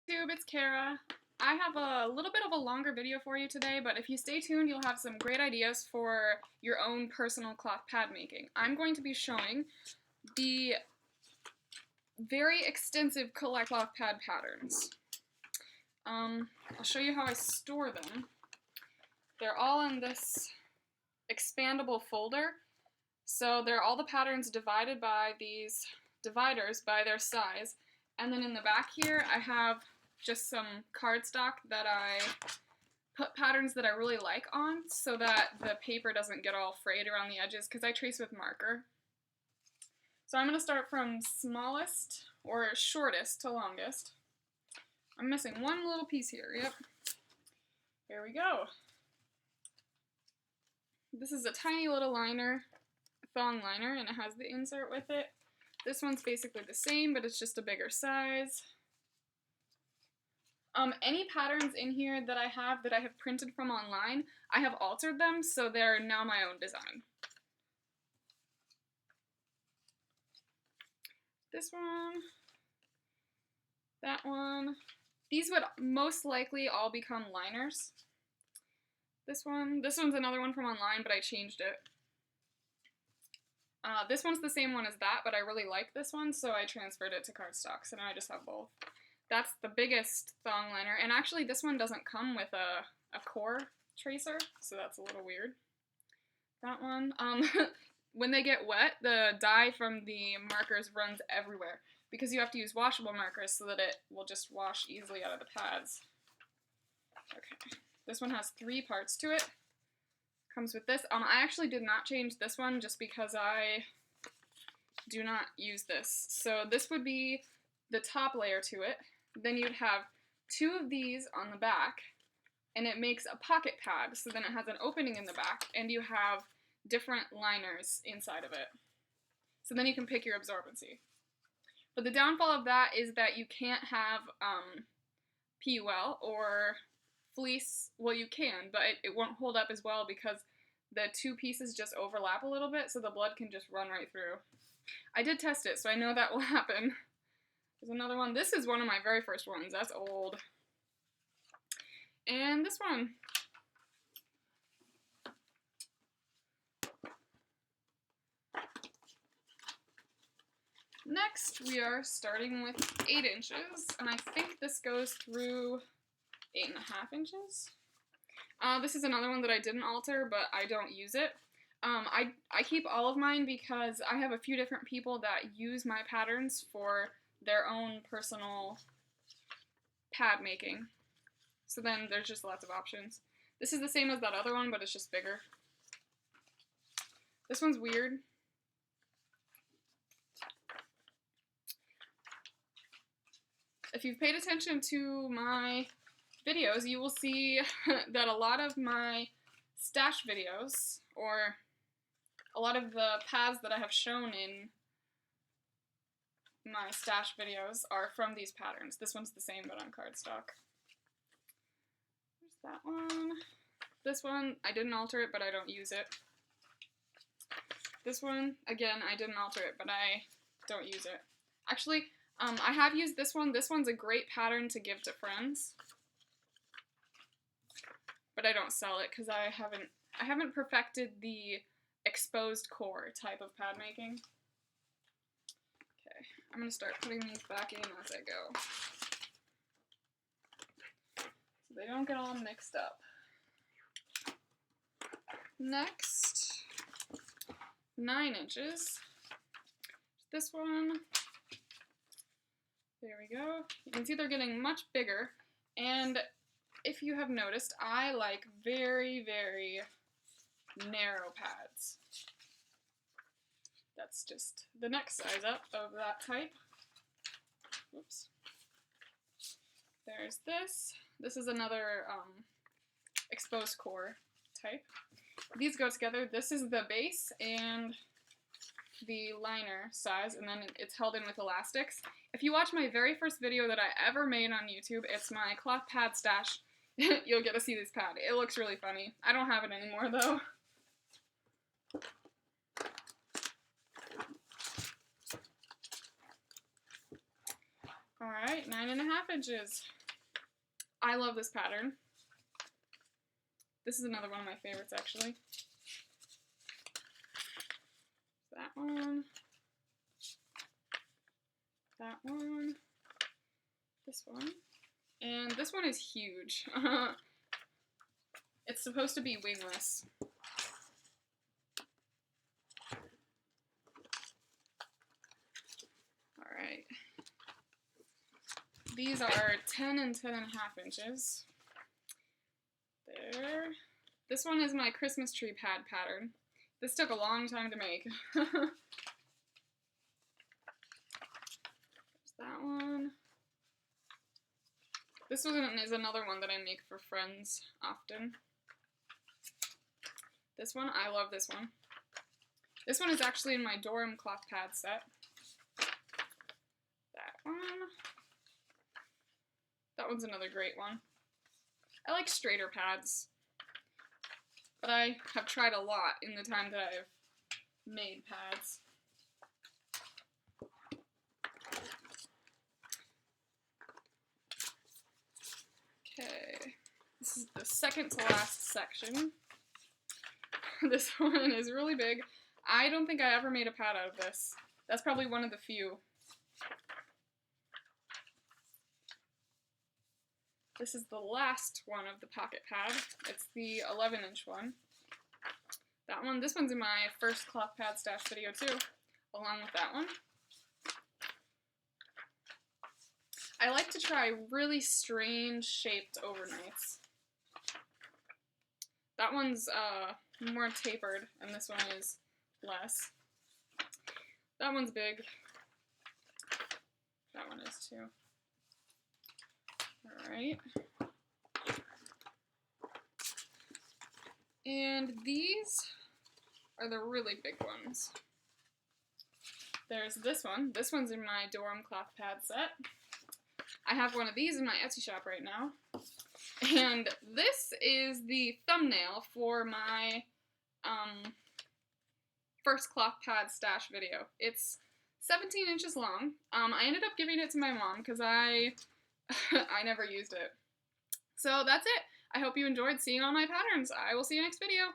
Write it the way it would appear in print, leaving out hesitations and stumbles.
YouTube, it's Kara. I have a little bit of a longer video for you today, but if you stay tuned, you'll have some great ideas for your own personal cloth pad making. I'm going to be showing the very extensive collect cloth pad patterns. I'll show you how I store them. They're all in this expandable folder, so they're all the patterns divided by these dividers by their size. And then in the back here, I have just some cardstock that I put patterns that I really like on so that the paper doesn't get all frayed around the edges because I trace with marker. So I'm going to start from smallest or shortest to longest. I'm missing one little piece here, yep. Here we go. This is a tiny little liner, thong liner, and it has the insert with it. This one's basically the same, but it's just a bigger size. Any patterns in here that I have printed from online, I have altered them, so they're now my own design. This one, that one. These would most likely all become liners. This one's another one from online, but I changed it. This one's the same one as that, but I really like this one, so I transferred it to cardstock, so now I just have both. That's the biggest thong liner, and actually this one doesn't come with a core tracer, so that's a little weird. That one, when they get wet, the dye from the markers runs everywhere, because you have to use washable markers so that it will just wash easily out of the pads. Okay, this one has 3 parts to it. Comes with this. I actually did not change this one just because I do not use this. So this would be the top layer to it. Then you'd have 2 of these on the back, and it makes a pocket pad. So then it has an opening in the back, and you have different liners inside of it. So then you can pick your absorbency. But the downfall of that is that you can't have PUL or fleece. Well, you can, but it won't hold up as well because the 2 pieces just overlap a little bit, so the blood can just run right through. I did test it, so I know that will happen. There's another one. This is one of my very first ones. That's old. And this one. Next, we are starting with 8 inches, and I think this goes through 8.5 inches. This is another one that I didn't alter, but I don't use it. I keep all of mine because I have a few different people that use my patterns for their own personal pad making. So then there's just lots of options. This is the same as that other one, but it's just bigger. This one's weird. If you've paid attention to my videos, you will see that a lot of my stash videos, or a lot of the paths that I have shown in my stash videos, are from these patterns. This one's the same, but on cardstock. There's that one. This one, I didn't alter it, but I don't use it. This one, again, I didn't alter it, but I don't use it. Actually, I have used this one. This one's a great pattern to give to friends, but I don't sell it because I haven't perfected the exposed core type of pad making. Okay, I'm gonna start putting these back in as I go, so they don't get all mixed up. Next, 9 inches. This one. There we go. You can see they're getting much bigger, and if you have noticed, I like very, very narrow pads. That's just the next size up of that type. Whoops. There's this. This is another exposed core type. These go together. This is the base and the liner size, and then it's held in with elastics. If you watch my very first video that I ever made on YouTube, it's my cloth pad stash. You'll get to see this pad. It looks really funny. I don't have it anymore though. Alright, 9.5 inches. I love this pattern. This is another one of my favorites, actually. That one. That one. This one. And this one is huge. It's supposed to be wingless. Alright. These are 10 and 10.5 inches. There. This one is my Christmas tree pad pattern. This took a long time to make. There's that one. This one is another one that I make for friends often. This one, I love this one. This one is actually in my Dorem cloth pad set. That one. That one's another great one. I like straighter pads, but I have tried a lot in the time that I've made pads. Okay, this is the second to last section. This one is really big. I don't think I ever made a pad out of this. That's probably one of the few. This is the last one of the pocket pad. It's the 11-inch one. That one, this one's in my first cloth pad stash video too, along with that one. I like to try really strange shaped overnights. That one's more tapered, and this one is less. That one's big. That one is too. Alright. And these are the really big ones. There's this one. This one's in my Dorem cloth pad set. I have one of these in my Etsy shop right now. And this is the thumbnail for my first cloth pad stash video. It's 17 inches long. I ended up giving it to my mom because I never used it. So that's it. I hope you enjoyed seeing all my patterns. I will see you next video.